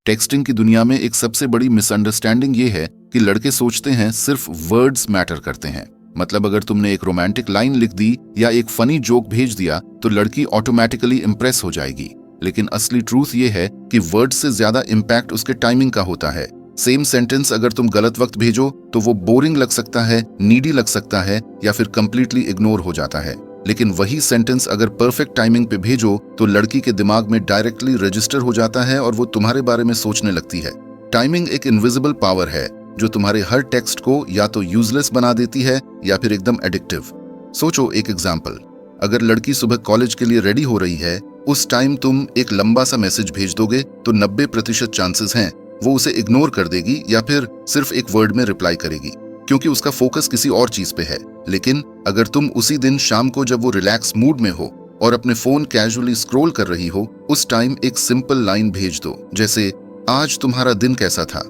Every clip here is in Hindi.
टेक्सटिंग की दुनिया में एक सबसे बड़ी मिसअंडरस्टैंडिंग ये है कि लड़के सोचते हैं सिर्फ वर्ड्स मैटर करते हैं। मतलब अगर तुमने एक रोमांटिक लाइन लिख दी या एक फनी जोक भेज दिया तो लड़की ऑटोमेटिकली इंप्रेस हो जाएगी। लेकिन असली ट्रूथ ये है कि वर्ड्स से ज्यादा इम्पैक्ट उसके टाइमिंग का होता है। सेम सेंटेंस अगर तुम गलत वक्त भेजो तो वो बोरिंग लग सकता है, नीडी लग सकता है या फिर कंप्लीटली इग्नोर हो जाता है। लेकिन वही सेंटेंस अगर परफेक्ट टाइमिंग पे भेजो तो लड़की के दिमाग में डायरेक्टली रजिस्टर हो जाता है और वो तुम्हारे बारे में सोचने लगती है। टाइमिंग एक इनविजिबल पावर है जो तुम्हारे हर टेक्स्ट को या तो यूजलेस बना देती है या फिर एकदम एडिक्टिव। सोचो एक एग्जाम्पल, अगर लड़की सुबह कॉलेज के लिए रेडी हो रही है, उस टाइम तुम एक लंबा सा मैसेज भेज दोगे तो 90% चांसेस हैं वो उसे इग्नोर कर देगी या फिर सिर्फ एक वर्ड में रिप्लाई करेगी, क्योंकि उसका फोकस किसी और चीज पे है। लेकिन अगर तुम उसी दिन शाम को जब वो रिलैक्स मूड में हो और अपने फोन कैजुअली स्क्रॉल कर रही हो, उस टाइम एक सिंपल लाइन भेज दो जैसे आज तुम्हारा दिन कैसा था,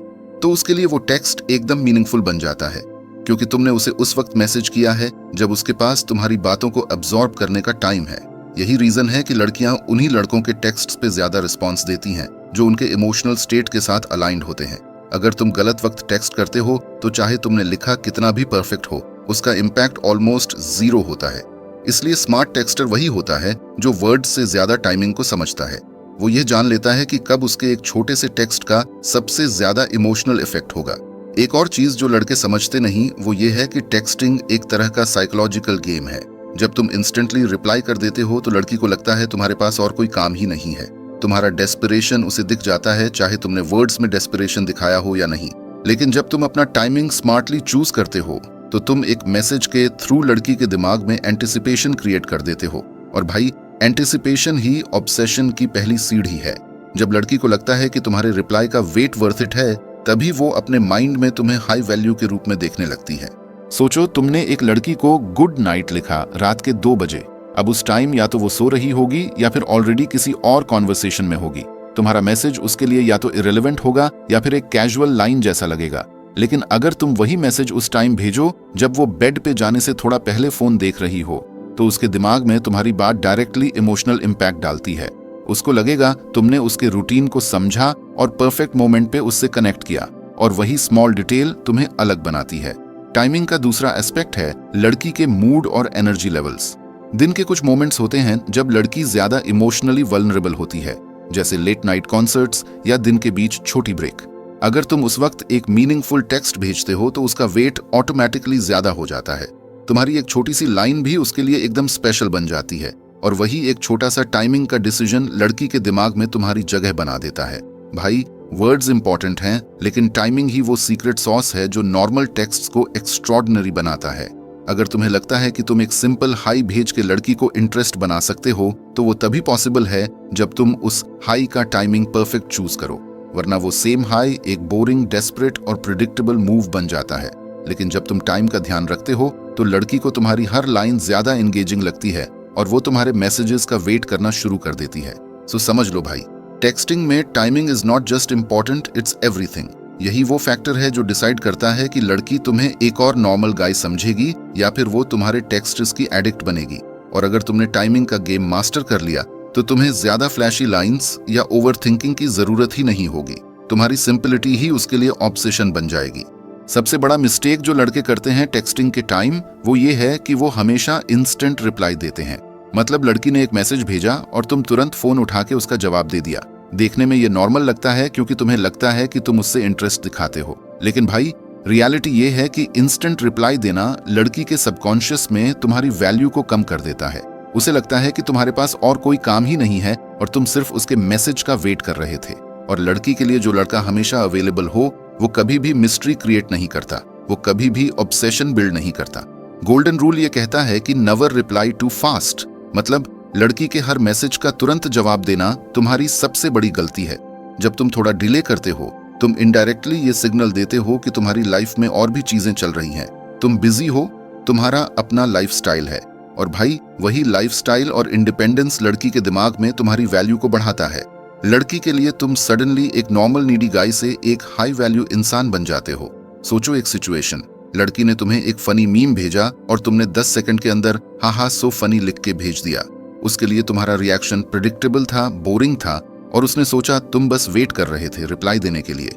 तो उसके लिए वो टेक्स्ट एकदम मीनिंगफुल बन जाता है, क्योंकि तुमने उसे उस वक्त मैसेज किया है जब उसके पास तुम्हारी बातों को अब्सॉर्ब करने का टाइम है। यही रीजन है कि लड़कियां उन्हीं लड़कों के टेक्स्ट्स पे ज्यादा रिस्पॉन्स देती हैं जो उनके इमोशनल स्टेट के साथ अलाइंड होते हैं। अगर तुम गलत वक्त टेक्स्ट करते हो तो चाहे तुमने लिखा कितना भी परफेक्ट हो, उसका इम्पैक्ट ऑलमोस्ट जीरो होता है। इसलिए स्मार्ट टेक्स्टर वही होता है जो वर्ड्स से ज्यादा टाइमिंग को समझता है। वो ये जान लेता है कि कब उसके एक छोटे से टेक्स्ट का सबसे ज्यादा इमोशनल इफेक्ट होगा। एक और चीज जो लड़के समझते नहीं वो ये है कि टेक्सटिंग एक तरह का साइकोलॉजिकल गेम है। जब तुम इंस्टेंटली रिप्लाई कर देते हो तो लड़की को लगता है तुम्हारे पास और कोई काम ही नहीं है। तुम्हारा डेस्परेशन उसे दिख जाता है, चाहे तुमने वर्ड्स में डेस्परेशन दिखाया हो या नहीं। लेकिन जब तुम अपना टाइमिंग स्मार्टली चूज करते हो तो तुम एक मैसेज के थ्रू लड़की के दिमाग में एंटिसिपेशन क्रिएट कर देते हो। और भाई, एंटिसिपेशन ही ऑब्सेशन की पहली सीढ़ी है। जब लड़की को लगता है कि तुम्हारे रिप्लाई का वेट वर्थ इट है, तभी वो अपने माइंड में तुम्हें हाई वैल्यू के रूप में देखने लगती है। सोचो तुमने एक लड़की को गुड नाइट लिखा रात के 2 बजे। अब उस टाइम या तो वो सो रही होगी या फिर ऑलरेडी किसी और कॉन्वर्सेशन में होगी। तुम्हारा मैसेज उसके लिए या तो इरेलेवेंट होगा या फिर एक कैजुअल लाइन जैसा लगेगा। लेकिन अगर तुम वही मैसेज उस टाइम भेजो जब वो बेड पे जाने से थोड़ा पहले फोन देख रही हो, तो उसके दिमाग में तुम्हारी बात डायरेक्टली इमोशनल इम्पैक्ट डालती है। उसको लगेगा तुमने उसके रूटीन को समझा और परफेक्ट मोमेंट पे उससे कनेक्ट किया, और वही स्मॉल डिटेल तुम्हें अलग बनाती है। टाइमिंग का दूसरा एस्पेक्ट है लड़की के मूड और एनर्जी लेवल्स। दिन के कुछ मोमेंट्स होते हैं जब लड़की ज्यादा इमोशनली वल्नरेबल होती है, जैसे लेट नाइट कॉन्सर्ट्स या दिन के बीच छोटी ब्रेक। अगर तुम उस वक्त एक मीनिंगफुल टेक्स्ट भेजते हो तो उसका वेट ऑटोमेटिकली ज्यादा हो जाता है। तुम्हारी एक छोटी सी लाइन भी उसके लिए एकदम स्पेशल बन जाती है, और वही एक छोटा सा टाइमिंग का डिसीजन लड़की के दिमाग में तुम्हारी जगह बना देता है। भाई, वर्ड्स इंपॉर्टेंट हैं, लेकिन टाइमिंग ही वो सीक्रेट सॉस है जो नॉर्मल टेक्स्ट को एक्स्ट्रॉर्डिनरी बनाता है। अगर तुम्हें लगता है कि तुम एक सिंपल हाई भेज के लड़की को इंटरेस्ट बना सकते हो, तो वो तभी पॉसिबल है जब तुम उस हाई का टाइमिंग परफेक्ट चूज करो, वरना वो सेम हाई एक बोरिंग, डेस्परेट और प्रिडिक्टेबल मूव बन जाता है। लेकिन जब तुम टाइम का ध्यान रखते हो तो लड़की को तुम्हारी हर लाइन ज्यादा एंगेजिंग लगती है और वो तुम्हारे मैसेजेस का वेट करना शुरू कर देती है। सो समझ लो भाई, टेक्सटिंग में timing is not just important, it's everything. यही वो फैक्टर है जो डिसाइड करता है कि लड़की तुम्हें एक और नॉर्मल गाय समझेगी या फिर वो तुम्हारे टेक्स्ट्स की एडिक्ट बनेगी। और अगर तुमने टाइमिंग का गेम मास्टर कर लिया तो तुम्हें ज्यादा फ्लैशी लाइंस या ओवर थिंकिंग की जरूरत ही नहीं होगी। तुम्हारी सिंपलिटी ही उसके लिए ऑब्सेशन बन जाएगी। सबसे बड़ा मिस्टेक जो लड़के करते हैं टेक्सटिंग के टाइम, वो ये है कि वो हमेशा इंस्टेंट रिप्लाई देते हैं। मतलब लड़की ने एक मैसेज भेजा और तुम तुरंत फोन उठा के उसका जवाब दे दिया। देखने में ये नॉर्मल लगता है क्योंकि तुम्हें लगता है कि तुम उससे इंटरेस्ट दिखाते हो। लेकिन भाई, रियलिटी ये है कि इंस्टेंट रिप्लाई देना लड़की के सबकॉन्शियस में तुम्हारी वैल्यू को कम कर देता है। उसे लगता है कि तुम्हारे पास और कोई काम ही नहीं है और तुम सिर्फ उसके मैसेज का वेट कर रहे थे। और लड़की के लिए जो लड़का हमेशा अवेलेबल हो, वो कभी भी मिस्ट्री क्रिएट नहीं करता, वो कभी भी ऑब्सेशन बिल्ड नहीं करता। गोल्डन रूल ये कहता है कि नेवर रिप्लाई टू फास्ट। मतलब लड़की के हर मैसेज का तुरंत जवाब देना तुम्हारी सबसे बड़ी गलती है। जब तुम थोड़ा डिले करते हो, तुम इनडायरेक्टली ये सिग्नल देते हो कि तुम्हारी लाइफ में और भी चीजें चल रही हैं, तुम बिजी हो, तुम्हारा अपना लाइफस्टाइल है। और भाई, वही लाइफस्टाइल और इंडिपेंडेंस लड़की के दिमाग में तुम्हारी वैल्यू को बढ़ाता है। लड़की के लिए तुम सडनली एक नॉर्मल नीडी गाय से एक हाई वैल्यू इंसान बन जाते हो। सोचो एक सिचुएशन, लड़की ने तुम्हें एक फनी मीम भेजा और तुमने 10 सेकंड के अंदर हा हा सो फनी लिख के भेज दिया। उसके लिए तुम्हारा रिएक्शन प्रेडिक्टेबल था, बोरिंग था और उसने सोचा तुम बस वेट कर रहे थे रिप्लाई देने के लिए।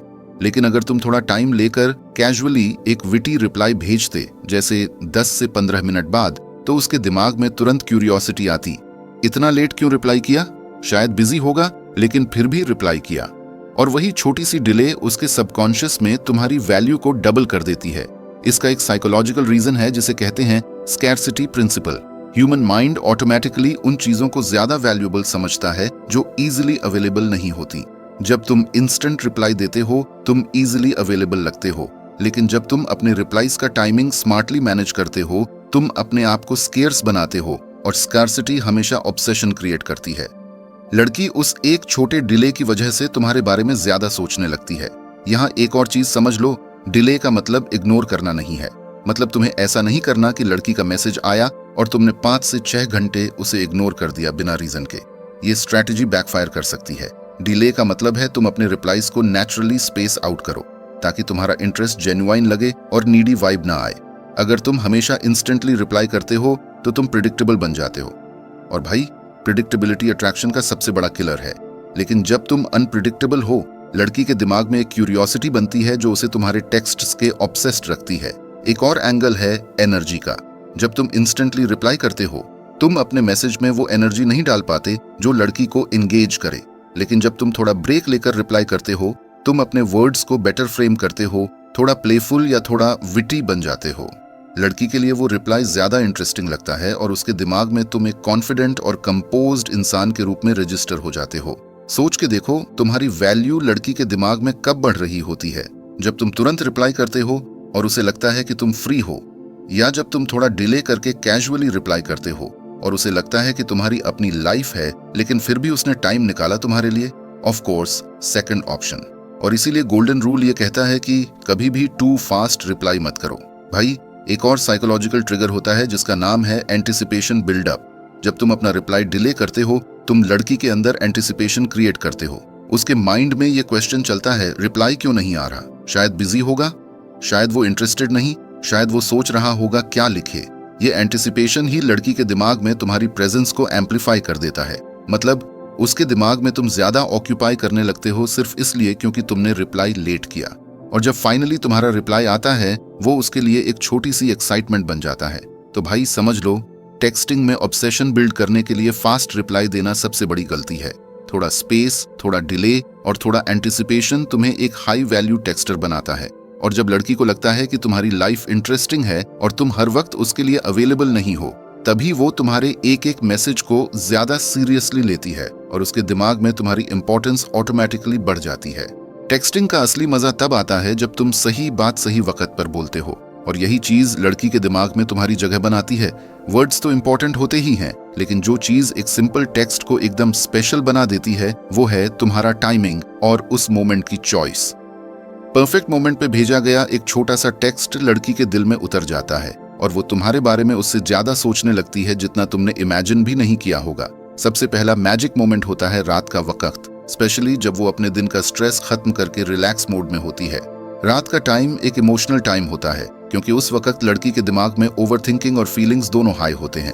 लेकिन अगर तुम थोड़ा टाइम लेकर कैजुअली एक विटी रिप्लाई भेजते, जैसे 10 से 15 मिनट बाद, तो उसके दिमाग में तुरंत क्यूरियोसिटी आती, इतना लेट क्यों रिप्लाई किया, शायद बिजी होगा, लेकिन फिर भी रिप्लाई किया। और वही छोटी सी डिले उसके सबकॉन्शियस में तुम्हारी वैल्यू को डबल कर देती है। इसका एक साइकोलॉजिकल रीजन है जिसे कहते हैं scarcity principle. Human mind automatically उन चीजों को ज्यादा वैल्यूएबल समझता है जो इजीली अवेलेबल नहीं होती। जब तुम इंस्टेंट रिप्लाई देते हो तुम इजीली अवेलेबल लगते हो, लेकिन जब तुम अपने रिप्लाईज का टाइमिंग स्मार्टली मैनेज करते हो तुम अपने आप को स्केर्स बनाते हो, और स्कार्सिटी हमेशा ऑब्सेशन क्रिएट करती है। लड़की उस एक छोटे डिले की वजह से तुम्हारे बारे में ज्यादा सोचने लगती है। यहाँ एक और चीज समझ लो, डिले का मतलब इग्नोर करना नहीं है। मतलब तुम्हें ऐसा नहीं करना कि लड़की का मैसेज आया और तुमने 5 से 6 घंटे उसे इग्नोर कर दिया बिना रीजन के। ये स्ट्रैटेजी बैकफायर कर सकती है। डिले का मतलब है तुम अपने रिप्लाईज को नेचुरली स्पेस आउट करो ताकि तुम्हारा इंटरेस्ट जेन्युइन लगे और नीडी वाइब ना आए। अगर तुम हमेशा इंस्टेंटली रिप्लाई करते हो तो तुम प्रिडिक्टेबल बन जाते हो, और भाई प्रिडिक्टेबिलिटी अट्रैक्शन का सबसे बड़ा किलर है। लेकिन जब तुम अनप्रिडिक्टेबल हो, लड़की के दिमाग में एक क्यूरियोसिटी बनती है जो उसे तुम्हारे टेक्स्ट्स के ऑब्सेस्ड रखती है। एक और एंगल है एनर्जी का। जब तुम इंस्टेंटली रिप्लाई करते हो तुम अपने मैसेज में वो एनर्जी नहीं डाल पाते जो लड़की को एंगेज करे। लेकिन जब तुम थोड़ा ब्रेक लेकर रिप्लाई करते हो तुम अपने वर्ड्स को बेटर फ्रेम करते हो, थोड़ा प्लेफुल या थोड़ा विटी बन जाते हो। लड़की के लिए वो रिप्लाई ज्यादा इंटरेस्टिंग लगता है और उसके दिमाग में तुम एक कॉन्फिडेंट और कंपोज्ड इंसान के रूप में रजिस्टर हो जाते हो। सोच के देखो तुम्हारी वैल्यू लड़की के दिमाग में कब बढ़ रही होती है, जब तुम तुरंत रिप्लाई करते हो और उसे लगता है कि तुम फ्री हो, या जब तुम थोड़ा डिले करके कैजुअली रिप्लाई करते हो और उसे लगता है कि तुम्हारी अपनी लाइफ है लेकिन फिर भी उसने टाइम निकाला तुम्हारे लिए। Of course second option. और इसीलिए गोल्डन रूल ये कहता है कि कभी भी टू फास्ट रिप्लाई मत करो। भाई एक और साइकोलॉजिकल ट्रिगर होता है जिसका नाम है एंटिसिपेशन बिल्डअप। जब तुम अपना रिप्लाई डिले करते हो तुम लड़की के अंदर एंटिसिपेशन क्रिएट करते हो। उसके माइंड में ये क्वेश्चन चलता है, रिप्लाई क्यों नहीं आ रहा, शायद बिजी होगा, शायद वो इंटरेस्टेड नहीं, शायद वो सोच रहा होगा क्या लिखे। ये एंटिसिपेशन ही लड़की के दिमाग में तुम्हारी प्रेजेंस को एम्पलीफाई कर देता है। मतलब उसके दिमाग में तुम ज्यादा ऑक्यूपाई करने लगते हो सिर्फ इसलिए क्योंकि तुमने रिप्लाई लेट किया। और जब फाइनली तुम्हारा रिप्लाई आता है वो उसके लिए एक छोटी सी एक्साइटमेंट बन जाता है। तो भाई समझ लो, टेक्सटिंग में ऑब्सेशन बिल्ड करने के लिए फास्ट रिप्लाई देना सबसे बड़ी गलती है। थोड़ा स्पेस, थोड़ा डिले और थोड़ा एंटिसिपेशन तुम्हें एक हाई वैल्यू टेक्स्टर बनाता है। और जब लड़की को लगता है कि तुम्हारी लाइफ इंटरेस्टिंग है और तुम हर वक्त उसके लिए अवेलेबल नहीं हो, तभी वो तुम्हारे एक एक मैसेज को ज्यादा सीरियसली लेती है और उसके दिमाग में तुम्हारी इंपॉर्टेंस ऑटोमेटिकली बढ़ जाती है। टेक्सटिंग का असली मजा तब आता है जब तुम सही बात सही वक्त पर बोलते हो, और यही चीज लड़की के दिमाग में तुम्हारी जगह बनाती है। वर्ड्स तो इंपॉर्टेंट होते ही हैं, लेकिन जो चीज एक सिंपल टेक्स्ट को एकदम स्पेशल बना देती है वो है तुम्हारा टाइमिंग और उस मोमेंट की चॉइस। परफेक्ट मोमेंट पे भेजा गया एक छोटा सा टेक्स्ट लड़की के दिल में उतर जाता है और वो तुम्हारे बारे में उससे ज्यादा सोचने लगती है जितना तुमने इमेजिन भी नहीं किया होगा। सबसे पहला मैजिक मोमेंट होता है रात का वक्त, स्पेशली जब वो अपने दिन का स्ट्रेस खत्म करके रिलैक्स मोड में होती है। रात का टाइम एक इमोशनल टाइम होता है क्योंकि उस वक्त लड़की के दिमाग में ओवरथिंकिंग और फीलिंग्स दोनों हाई होते हैं।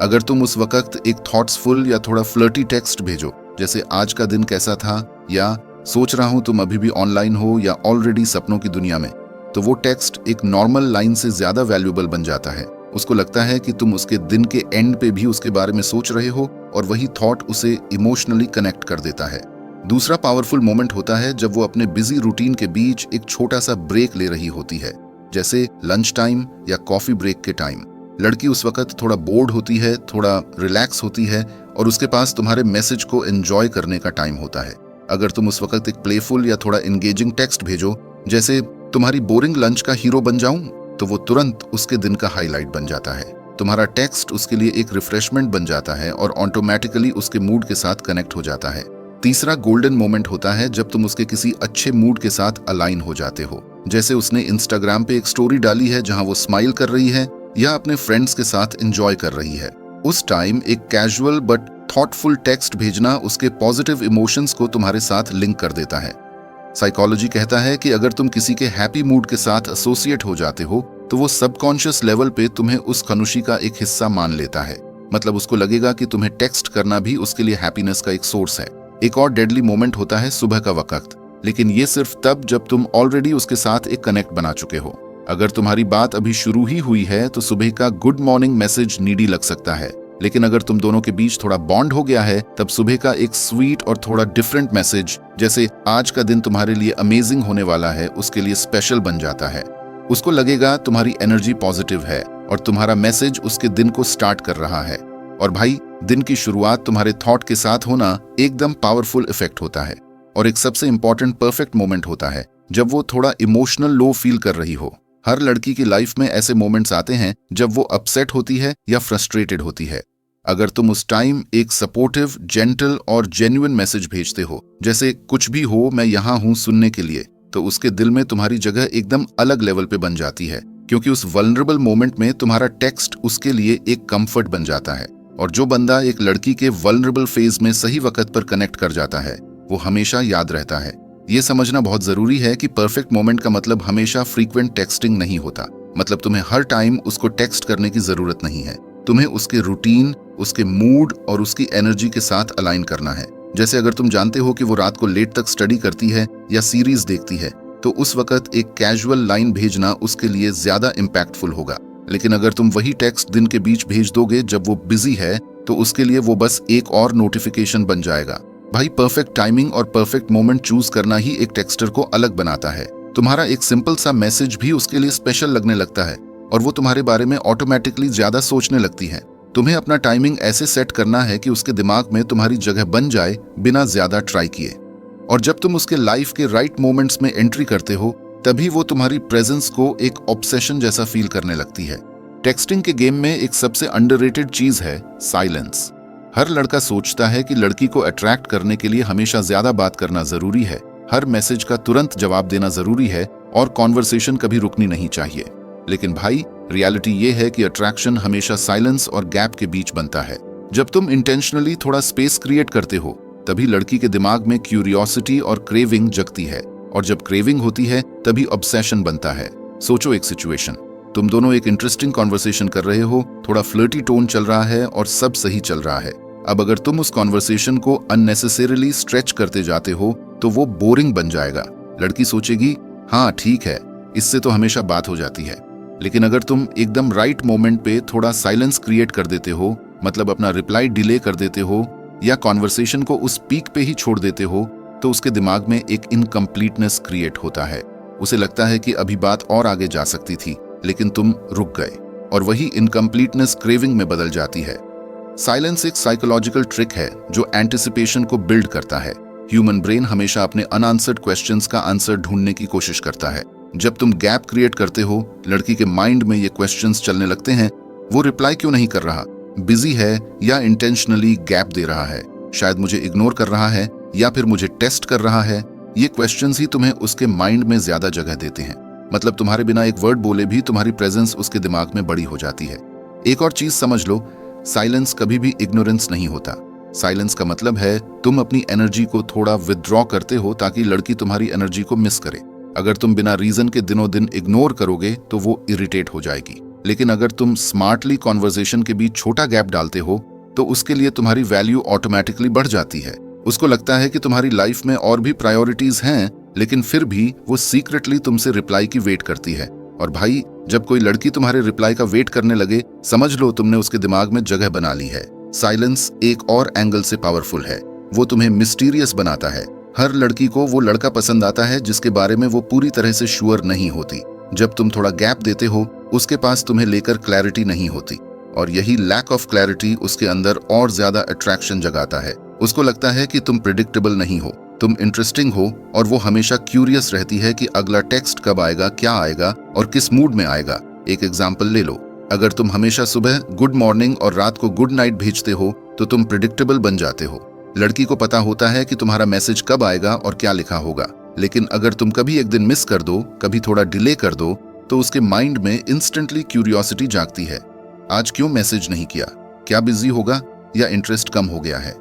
अगर तुम उस वक्त एक थॉट्सफुल या थोड़ा फ्लर्टी टेक्स्ट भेजो, जैसे आज का दिन कैसा था, या सोच रहा हूं तुम अभी भी ऑनलाइन हो, या ऑलरेडी सपनों की दुनिया में, तो वो टेक्स्ट एक नॉर्मल लाइन से ज्यादा वैल्यूएबल बन जाता है। उसको लगता है कि तुम उसके दिन के एंड पे भी उसके बारे में सोच रहे हो और वही थॉट उसे इमोशनली कनेक्ट कर देता है। दूसरा पावरफुल मोमेंट होता है जब वो अपने बिजी रूटीन के बीच एक छोटा सा ब्रेक ले रही होती है, जैसे लंच टाइम या कॉफी ब्रेक के टाइम। लड़की उस वक्त थोड़ा बोर्ड होती है, थोड़ा रिलैक्स होती है और उसके पास तुम्हारे मैसेज को एंजॉय करने का टाइम होता है। अगर तुम उस वक्त एक प्लेफुल या थोड़ा एंगेजिंग टेक्स्ट भेजो, जैसे तुम्हारी बोरिंग लंच का हीरो बन जाऊं, तो वो तुरंत उसके दिन का हाईलाइट बन जाता है। तुम्हारा टेक्स्ट उसके लिए एक रिफ्रेशमेंट बन जाता है और ऑटोमेटिकली उसके मूड के साथ कनेक्ट हो जाता है। तीसरा गोल्डन मोमेंट होता है जब तुम उसके किसी अच्छे मूड के साथ अलाइन हो जाते हो, जैसे उसने इंस्टाग्राम पे एक स्टोरी डाली है जहां वो स्माइल कर रही है या अपने फ्रेंड्स के साथ एंजॉय कर रही है। उस टाइम एक कैजुअल बट थॉटफुल टेक्स्ट भेजना उसके पॉजिटिव इमोशंस को तुम्हारे साथ लिंक कर देता है। साइकोलॉजी कहता है कि अगर तुम किसी के हैप्पी मूड के साथ एसोसिएट हो जाते हो तो वो सबकॉन्शियस लेवल पे तुम्हें उस खुशी का एक हिस्सा मान लेता है। मतलब उसको लगेगा कि तुम्हें टेक्स्ट करना भी उसके लिए हैप्पीनेस का एक सोर्स है। एक और डेडली मोमेंट होता है सुबह का वक्त, लेकिन ये सिर्फ तब जब तुम ऑलरेडी उसके साथ एक कनेक्ट बना चुके हो। अगर तुम्हारी बात अभी शुरू ही हुई है तो सुबह का गुड मॉर्निंग मैसेज नीडी लग सकता है, लेकिन अगर तुम दोनों के बीच थोड़ा बॉन्ड हो गया है तब सुबह का एक स्वीट और थोड़ा डिफरेंट मैसेज, जैसे आज का दिन तुम्हारे लिए अमेजिंग होने वाला है, उसके लिए स्पेशल बन जाता है। उसको लगेगा तुम्हारी एनर्जी पॉजिटिव है और तुम्हारा मैसेज उसके दिन को स्टार्ट कर रहा है। और भाई, दिन की शुरुआत तुम्हारे थॉट के साथ होना एकदम पावरफुल इफेक्ट होता है। और एक सबसे इंपॉर्टेंट परफेक्ट मोमेंट होता है जब वो थोड़ा इमोशनल लो फील कर रही हो। हर लड़की की लाइफ में ऐसे मोमेंट्स आते हैं जब वो अपसेट होती है या फ्रस्ट्रेटेड होती है। अगर तुम उस टाइम एक सपोर्टिव, जेंटल और जेन्युइन मैसेज भेजते हो, जैसे कुछ भी हो मैं यहाँ हूँ सुनने के लिए, तो उसके दिल में तुम्हारी जगह एकदम अलग लेवल पे बन जाती है, क्योंकि उस वल्नरेबल मोमेंट में तुम्हारा टेक्स्ट उसके लिए एक कंफर्ट बन जाता है। और जो बंदा एक लड़की के वल्नरेबल फेज में सही वक्त पर कनेक्ट कर जाता है वो हमेशा याद रहता है। ये समझना बहुत जरूरी है कि परफेक्ट मोमेंट का मतलब हमेशा फ्रीक्वेंट टेक्सटिंग नहीं होता। मतलब तुम्हें हर टाइम उसको टेक्स्ट करने की जरूरत नहीं है, तुम्हें उसके रूटीन, उसके मूड और उसकी एनर्जी के साथ अलाइन करना है। जैसे अगर तुम जानते हो कि वो रात को लेट तक स्टडी करती है या सीरीज देखती है, तो उस वक्त एक कैजुअल लाइन भेजना उसके लिए ज्यादा इम्पैक्टफुल होगा। लेकिन अगर तुम वही टेक्स्ट दिन के बीच भेज दोगे जब वो बिजी है, तो उसके लिए वो बस एक और नोटिफिकेशन बन जाएगा। भाई, परफेक्ट टाइमिंग और परफेक्ट मोमेंट चूज करना ही एक टेक्स्टर को अलग बनाता है। तुम्हारा एक सिंपल सा मैसेज भी उसके लिए स्पेशल लगने लगता है और वो तुम्हारे बारे में ऑटोमेटिकली ज्यादा सोचने लगती है। तुम्हें अपना टाइमिंग ऐसे सेट करना है कि उसके दिमाग में तुम्हारी जगह बन जाए बिना ज्यादा ट्राई किए। और जब तुम उसके लाइफ के राइट मोमेंट्स में एंट्री करते हो, तभी वो तुम्हारी प्रेजेंस को एक ऑब्सेशन जैसा फील करने लगती है। टेक्सटिंग के गेम में एक सबसे अंडररेटेड चीज है साइलेंस। हर लड़का सोचता है कि लड़की को अट्रैक्ट करने के लिए हमेशा ज्यादा बात करना जरूरी है, हर मैसेज का तुरंत जवाब देना जरूरी है और कॉन्वर्सेशन कभी रुकनी नहीं चाहिए। लेकिन भाई, रियलिटी ये है कि अट्रैक्शन हमेशा साइलेंस और गैप के बीच बनता है। जब तुम इंटेंशनली थोड़ा स्पेस क्रिएट करते हो, तभी लड़की के दिमाग में क्यूरियोसिटी और क्रेविंग जगती है, और जब क्रेविंग होती है तभी ऑब्सेशन बनता है। सोचो एक सिचुएशन, तुम दोनों एक इंटरेस्टिंग कॉन्वर्सेशन कर रहे हो, थोड़ा फ्लर्टी टोन चल रहा है और सब सही चल रहा है। अब अगर तुम उस कॉन्वर्सेशन को अननेसेसरीली स्ट्रेच करते जाते हो तो वो बोरिंग बन जाएगा। लड़की सोचेगी, हाँ ठीक है, इससे तो हमेशा बात हो जाती है। लेकिन अगर तुम एकदम राइट मोमेंट पे थोड़ा साइलेंस क्रिएट कर देते हो, मतलब अपना रिप्लाई डिले कर देते हो या कॉन्वर्सेशन को उस पीक पे ही छोड़ देते हो, तो उसके दिमाग में एक इनकम्प्लीटनेस क्रिएट होता है। उसे लगता है कि अभी बात और आगे जा सकती थी, लेकिन तुम रुक गए, और वही इनकम्प्लीटनेस क्रेविंग में बदल जाती है। साइलेंस एक साइकोलॉजिकल ट्रिक है जो एंटिसिपेशन को बिल्ड करता है। ह्यूमन ब्रेन हमेशा अपने अनआंसर्ड क्वेश्चंस का आंसर ढूंढने की कोशिश करता है। जब तुम गैप क्रिएट करते हो, लड़की के माइंड में ये क्वेश्चंस चलने लगते हैं, वो रिप्लाई क्यों नहीं कर रहा, बिजी है या इंटेंशनली गैप दे रहा है, शायद मुझे इग्नोर कर रहा है या फिर मुझे टेस्ट कर रहा है। ये क्वेश्चंस ही तुम्हें उसके माइंड में ज्यादा जगह देते हैं। मतलब तुम्हारे बिना एक वर्ड बोले भी तुम्हारी प्रेजेंस उसके दिमाग में बड़ी हो जाती है। एक और चीज समझ लो, साइलेंस कभी भी इग्नोरेंस नहीं होता। साइलेंस का मतलब है तुम अपनी एनर्जी को थोड़ा विथड्रॉ करते हो ताकि लड़की तुम्हारी एनर्जी को मिस करे। अगर तुम बिना रीजन के दिनों दिन इग्नोर करोगे तो वो इरिटेट हो जाएगी। लेकिन अगर तुम स्मार्टली कॉन्वर्सेशन के बीच छोटा गैप डालते हो तो उसके लिए तुम्हारी वैल्यू ऑटोमेटिकली बढ़ जाती है। उसको लगता है कि तुम्हारी लाइफ में और भी प्रायोरिटीज हैं, लेकिन फिर भी वो सीक्रेटली तुमसे रिप्लाई की वेट करती है। और भाई, जब कोई लड़की तुम्हारे रिप्लाई का वेट करने लगे, समझ लो तुमने उसके दिमाग में जगह बना ली है। साइलेंस एक और एंगल से पावरफुल है, वो तुम्हें मिस्टीरियस बनाता है। हर लड़की को वो लड़का पसंद आता है जिसके बारे में वो पूरी तरह से श्योर नहीं होती। जब तुम थोड़ा गैप देते हो, उसके पास तुम्हें लेकर क्लैरिटी नहीं होती, और यही लैक ऑफ क्लैरिटी उसके अंदर और ज्यादा अट्रैक्शन जगाता है। उसको लगता है कि तुम प्रिडिक्टेबल नहीं हो, तुम इंटरेस्टिंग हो, और वो हमेशा क्यूरियस रहती है कि अगला टेक्स्ट कब आएगा, क्या आएगा और किस मूड में आएगा। एक एग्जाम्पल ले लो, अगर तुम हमेशा सुबह गुड मॉर्निंग और रात को गुड नाइट भेजते हो तो तुम प्रिडिक्टेबल बन जाते हो। लड़की को पता होता है कि तुम्हारा मैसेज कब आएगा और क्या लिखा होगा। लेकिन अगर तुम कभी एक दिन मिस कर दो, कभी थोड़ा डिले कर दो, तो उसके माइंड में इंस्टेंटली क्यूरियोसिटी जागती है। आज क्यों मैसेज नहीं किया, क्या बिजी होगा या इंटरेस्ट कम हो गया है।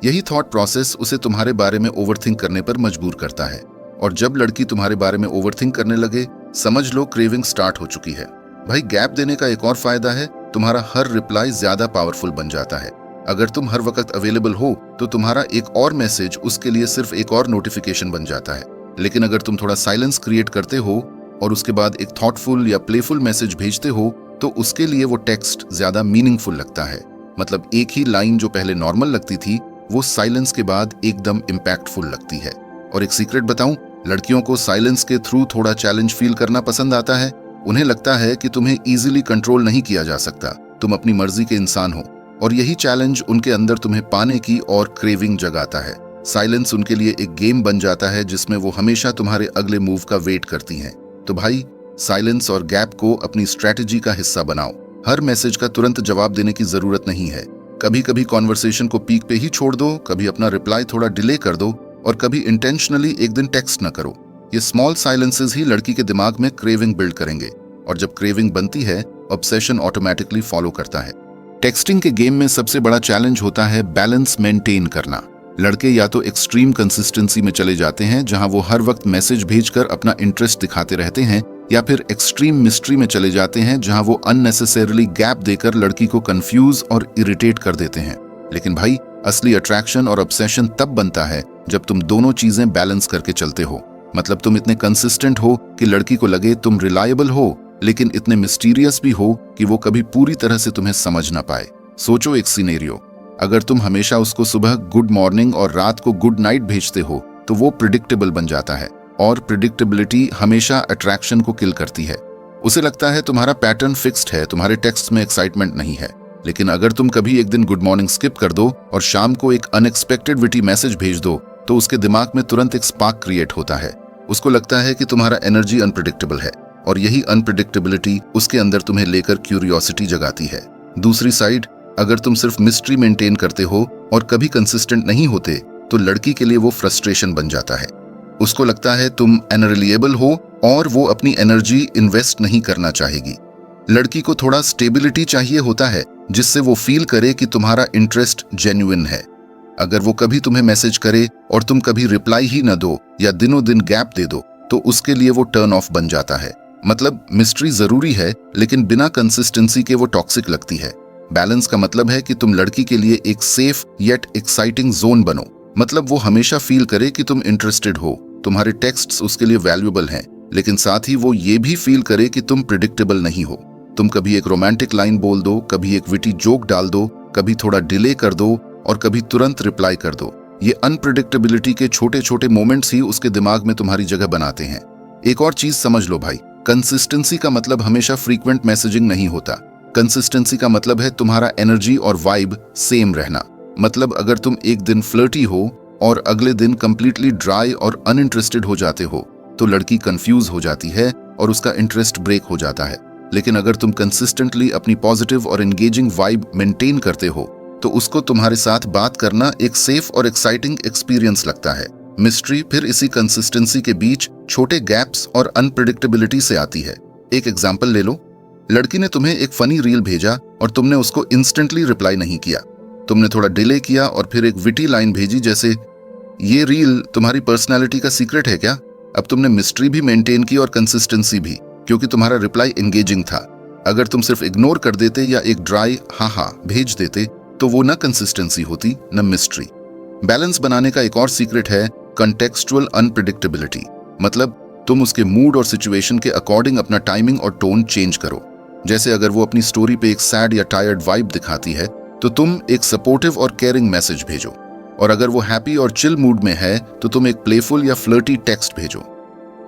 यही थॉट प्रोसेस उसे तुम्हारे बारे में ओवरथिंक करने पर मजबूर करता है, और जब लड़की तुम्हारे बारे में ओवरथिंक करने लगे, समझ लो क्रेविंग स्टार्ट हो चुकी है। भाई, गैप देने का एक और फायदा है, तुम्हारा हर रिप्लाई ज्यादा पावरफुल बन जाता है। अगर तुम हर वक्त अवेलेबल हो तो तुम्हारा एक और मैसेज उसके लिए सिर्फ एक और नोटिफिकेशन बन जाता है। लेकिन अगर तुम थोड़ा साइलेंस क्रिएट करते हो और उसके बाद एक थॉटफुल या प्लेफुल मैसेज भेजते हो तो उसके लिए वो टेक्स्ट ज्यादा मीनिंगफुल लगता है। मतलब एक ही लाइन जो पहले नॉर्मल लगती थी वो साइलेंस के बाद एकदम इम्पैक्टफुल लगती है। और एक सीक्रेट बताऊं, लड़कियों को साइलेंस के थ्रू थोड़ा चैलेंज फील करना पसंद आता है। उन्हें लगता है कि तुम्हें इजीली कंट्रोल नहीं किया जा सकता, तुम अपनी मर्जी के इंसान हो, और यही चैलेंज उनके अंदर तुम्हें पाने की और क्रेविंग जगाता है। साइलेंस उनके लिए एक गेम बन जाता है जिसमें वो हमेशा तुम्हारे अगले मूव का वेट करती हैं। तो भाई, साइलेंस और गैप को अपनी स्ट्रैटेजी का हिस्सा बनाओ। हर मैसेज का तुरंत जवाब देने की जरूरत नहीं है। कभी कभी कॉन्वर्सेशन को पीक पे ही छोड़ दो, कभी अपना रिप्लाई थोड़ा डिले कर दो, और कभी इंटेंशनली एक दिन टेक्स्ट न करो। ये स्मॉल साइलेंसेस ही लड़की के दिमाग में क्रेविंग बिल्ड करेंगे, और जब क्रेविंग बनती है ऑब्सेशन ऑटोमेटिकली फॉलो करता है। टेक्सटिंग के गेम में सबसे बड़ा चैलेंज होता है बैलेंस मेंटेन करना। लड़के या तो एक्सट्रीम कंसिस्टेंसी में चले जाते हैं जहां वो हर वक्त मैसेज भेजकर अपना इंटरेस्ट दिखाते रहते हैं, या फिर एक्सट्रीम मिस्ट्री में चले जाते हैं जहां वो अननेसेसरीली गैप देकर लड़की को कंफ्यूज और इरिटेट कर देते हैं। लेकिन भाई, असली अट्रैक्शन और ऑब्सेशन तब बनता है जब तुम दोनों चीजें बैलेंस करके चलते हो। मतलब तुम इतने कंसिस्टेंट हो कि लड़की को लगे तुम रिलायबल हो, लेकिन इतने मिस्टीरियस भी हो कि वो कभी पूरी तरह से तुम्हें समझ ना पाए। सोचो एक सिनेरियो, अगर तुम हमेशा उसको सुबह गुड मॉर्निंग और रात को गुड नाइट भेजते हो तो वो प्रिडिक्टेबल बन जाता है, और प्रिडिक्टेबिलिटी हमेशा अट्रैक्शन को किल करती है। उसे लगता है तुम्हारा पैटर्न फिक्स्ड है, तुम्हारे टेक्स्ट में एक्साइटमेंट नहीं है। लेकिन अगर तुम कभी एक दिन गुड मॉर्निंग स्किप कर दो और शाम को एक अनएक्सपेक्टेड विटी मैसेज भेज दो तो उसके दिमाग में तुरंत एक स्पार्क क्रिएट होता है। उसको लगता है कि तुम्हारा एनर्जी अनप्रिडिक्टेबल है, और यही अनप्रिडिक्टेबिलिटी उसके अंदर तुम्हें लेकर क्यूरियोसिटी जगाती है। दूसरी साइड, अगर तुम सिर्फ मिस्ट्री मेंटेन करते हो और कभी कंसिस्टेंट नहीं होते तो लड़की के लिए वो फ्रस्ट्रेशन बन जाता है। उसको लगता है तुम अनरिलायबल हो और वो अपनी एनर्जी इन्वेस्ट नहीं करना चाहेगी। लड़की को थोड़ा स्टेबिलिटी चाहिए होता है जिससे वो फील करे कि तुम्हारा इंटरेस्ट जेन्युइन है। अगर वो कभी तुम्हें मैसेज करे और तुम कभी रिप्लाई ही न दो या दिनों दिन गैप दे दो तो उसके लिए वो टर्न ऑफ बन जाता है। मतलब मिस्ट्री जरूरी है, लेकिन बिना कंसिस्टेंसी के वो टॉक्सिक लगती है। बैलेंस का मतलब है कि तुम लड़की के लिए एक सेफ येट एक्साइटिंग जोन बनो। मतलब वो हमेशा फील करे कि तुम इंटरेस्टेड हो, तुम्हारे टेक्स्ट्स उसके लिए वैल्यूएबल हैं, लेकिन साथ ही वो ये भी फील करे कि तुम प्रिडिक्टेबल नहीं हो। तुम कभी एक रोमांटिक लाइन बोल दो, कभी एक विटी जोक डाल दो, कभी थोड़ा डिले कर दो और कभी तुरंत रिप्लाई कर दो। ये अनप्रिडिक्टेबिलिटी के छोटे छोटे मोमेंट्स ही उसके दिमाग में तुम्हारी जगह बनाते हैं। एक और चीज समझ लो भाई, कंसिस्टेंसी का मतलब हमेशा फ्रीक्वेंट मैसेजिंग नहीं होता। कंसिस्टेंसी का मतलब है तुम्हारा एनर्जी और वाइब सेम रहना। मतलब अगर तुम एक दिन फ्लर्टी हो और अगले दिन कंप्लीटली ड्राई और अनइंटरेस्टेड हो जाते हो तो लड़की कंफ्यूज हो जाती है और उसका इंटरेस्ट ब्रेक हो जाता है। लेकिन अगर तुम कंसिस्टेंटली अपनी पॉजिटिव और एंगेजिंग वाइब मेंटेन करते हो तो उसको तुम्हारे साथ बात करना एक सेफ और एक्साइटिंग एक्सपीरियंस लगता है। मिस्ट्री फिर इसी कंसिस्टेंसी के बीच छोटे गैप्स और अनप्रिडिक्टेबिलिटी से आती है। एक एग्जांपल ले लो, लड़की ने तुम्हें एक फनी रील भेजा और तुमने उसको इंस्टेंटली रिप्लाई नहीं किया। तुमने थोड़ा डिले किया और फिर एक विटी लाइन भेजी जैसे, ये रील तुम्हारी पर्सनैलिटी का सीक्रेट है क्या? अब तुमने मिस्ट्री भी मेंटेन की और कंसिस्टेंसी भी, क्योंकि तुम्हारा रिप्लाई एंगेजिंग था। अगर तुम सिर्फ इग्नोर कर देते या एक ड्राई हाँ भेज देते तो वो न कंसिस्टेंसी होती न मिस्ट्री। बैलेंस बनाने का एक और सीक्रेट है कंटेक्सचुअल अनप्रिडिक्टेबिलिटी। मतलब तुम उसके मूड और सिचुएशन के अकॉर्डिंग अपना टाइमिंग और टोन चेंज करो। जैसे अगर वो अपनी स्टोरी पे एक सैड या टायर्ड वाइब दिखाती है तो तुम एक सपोर्टिव और केयरिंग मैसेज भेजो, और अगर वो हैप्पी और चिल मूड में है तो तुम एक प्लेफुल या फ्लर्टी टेक्स्ट भेजो।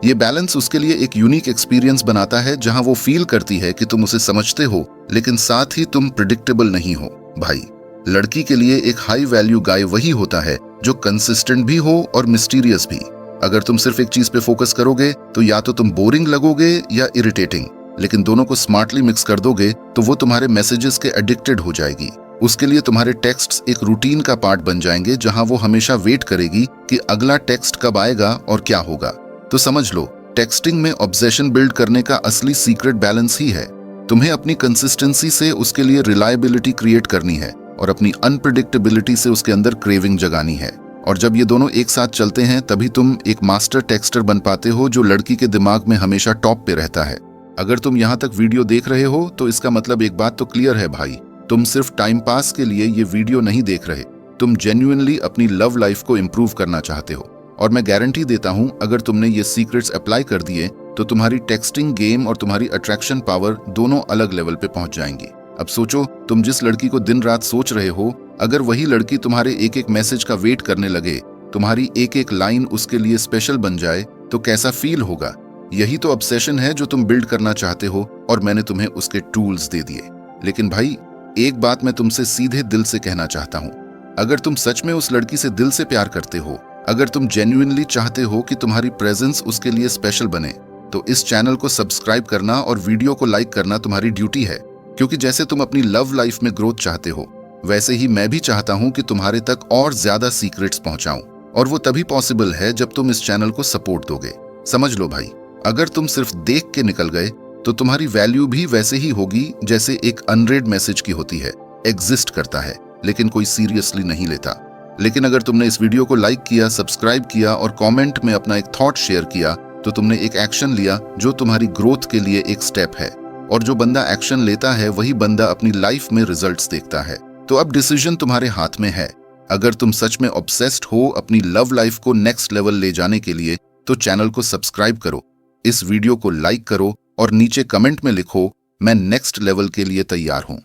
ये बैलेंस उसके लिए एक यूनिक एक्सपीरियंस बनाता है जहां वो फील करती है कि तुम उसे समझते हो लेकिन साथ ही तुम प्रिडिक्टेबल नहीं हो। भाई, लड़की के लिए एक हाई वैल्यू गाय वही होता है जो कंसिस्टेंट भी हो और मिस्टीरियस भी। अगर तुम सिर्फ एक चीज पे फोकस करोगे तो या तो तुम बोरिंग लगोगे या इरिटेटिंग, लेकिन दोनों को स्मार्टली मिक्स कर दोगे तो वो तुम्हारे मैसेजेस के एडिक्टेड हो जाएगी। उसके लिए तुम्हारे टेक्स्ट्स एक रूटीन का पार्ट बन जाएंगे जहां वो हमेशा वेट करेगी कि अगला टेक्स्ट कब आएगा और क्या होगा। तो समझ लो, टेक्सटिंग में ऑब्सेशन बिल्ड करने का असली सीक्रेट बैलेंस ही है। तुम्हें अपनी कंसिस्टेंसी से उसके लिए रिलायबिलिटी क्रिएट करनी है और अपनी अनप्रिडिक्टेबिलिटी से उसके अंदर क्रेविंग जगानी है। और जब ये दोनों एक साथ चलते हैं तभी तुम एक मास्टर टेक्स्टर बन पाते हो जो लड़की के दिमाग में हमेशा टॉप पे रहता है। अगर तुम यहाँ तक वीडियो देख रहे हो तो इसका मतलब एक बात तो क्लियर है भाई, तुम सिर्फ टाइम पास के लिए ये वीडियो नहीं देख रहे, तुम जेन्युइनली अपनी लव लाइफ को इम्प्रूव करना चाहते हो। और मैं गारंटी देता हूं, अगर तुमने ये सीक्रेट्स अप्लाई कर दिए तो तुम्हारी टेक्सटिंग गेम और तुम्हारी अट्रैक्शन पावर दोनों अलग लेवल पे पहुंच जाएंगी। अब सोचो, तुम जिस लड़की को दिन रात सोच रहे हो, अगर वही लड़की तुम्हारे एक एक मैसेज का वेट करने लगे, तुम्हारी एक एक लाइन उसके लिए स्पेशल बन जाए, तो कैसा फील होगा। यही तो ऑब्सेशन है जो तुम बिल्ड करना चाहते हो, और मैंने तुम्हें उसके टूल्स दे दिए। लेकिन भाई, एक बात मैं तुमसे सीधे दिल से कहना चाहता हूं, अगर तुम सच में उस लड़की से दिल से प्यार करते हो, अगर तुम जेन्युइनली चाहते हो कि तुम्हारी प्रेजेंस उसके लिए स्पेशल बने, तो इस चैनल को सब्सक्राइब करना और वीडियो को लाइक करना तुम्हारी ड्यूटी है। क्योंकि जैसे तुम अपनी लव लाइफ में ग्रोथ चाहते हो, वैसे ही मैं भी चाहता हूं कि तुम्हारे तक और ज्यादा सीक्रेट्स पहुंचाऊं, और वो तभी पॉसिबल है जब तुम इस चैनल को सपोर्ट दोगे। समझ लो भाई, अगर तुम सिर्फ देख के निकल गए तो तुम्हारी वैल्यू भी वैसे ही होगी जैसे एक अनरेड मैसेज की होती है, एग्जिस्ट करता है लेकिन कोई सीरियसली नहीं लेता। लेकिन अगर तुमने इस वीडियो को लाइक किया, सब्सक्राइब किया और कमेंट में अपना एक थॉट शेयर किया, तो तुमने एक एक्शन लिया जो तुम्हारी ग्रोथ के लिए एक स्टेप है। और जो बंदा एक्शन लेता है वही बंदा अपनी लाइफ में रिजल्ट्स देखता है। तो अब डिसीजन तुम्हारे हाथ में है। अगर तुम सच में ऑब्सेस्ड हो अपनी लव लाइफ को नेक्स्ट लेवल ले जाने के लिए, तो चैनल को सब्सक्राइब करो, इस वीडियो को लाइक करो और नीचे कमेंट में लिखो, मैं नेक्स्ट लेवल के लिए तैयार हूं।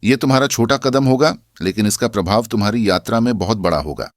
ये तुम्हारा छोटा कदम होगा, लेकिन इसका प्रभाव तुम्हारी यात्रा में बहुत बड़ा होगा।